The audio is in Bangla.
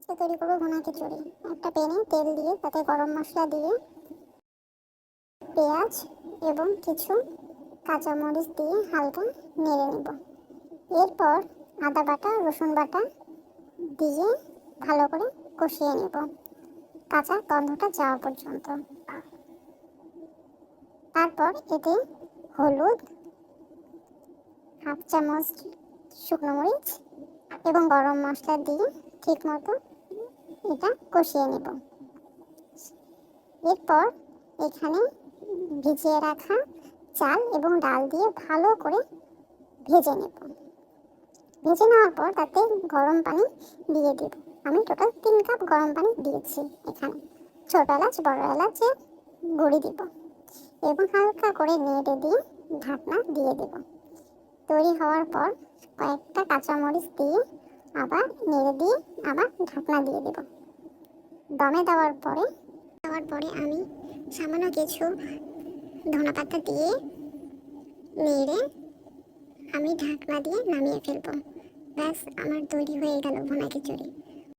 আজকে তৈরি করবো ভুনা খিচুড়ি। একটা প্যানে তেল দিয়ে তাতে গরম মশলা দিয়ে পেঁয়াজ এবং কিছু কাঁচামরিচ দিয়ে হালকা নেড়ে নেব। এরপর আদা বাটা রসুন বাটা দিয়ে ভালো করে কষিয়ে নেব কাঁচা গন্ধটা যাওয়া পর্যন্ত। তারপর এতে হলুদ, হাফ চামচ শুকনো মরিচ এবং গরম মশলা দিয়ে ঠিক মতো এটা কষিয়ে নেব। এরপর এখানে ভিজিয়ে রাখা চাল এবং ডাল দিয়ে ভালো করে ভেজে নেব। ভেজে নেওয়ার পর তাতে গরম পানি দিয়ে দেব। আমি টোটাল 3 কাপ গরম পানি দিয়েছি। এখানে ছোট এলাচ বড় এলাচের গুঁড়ি দিব এবং হালকা করে নেড়ে দিয়ে ঢাকনা দিয়ে দেব। তৈরি হওয়ার পর কয়েকটা কাঁচামরিচ দিয়ে আবার নেড়ে দিয়ে আবার ঢাকনা দিয়ে দেব। দমে দেওয়ার পরে আমি সামান্য কিছু ধনেপাতা দিয়ে নেড়ে আমি ঢাকনা দিয়ে নামিয়ে ফেলবো। ব্যাস, আমার তৈরি হয়ে গেল ভুনা খিচুড়ি।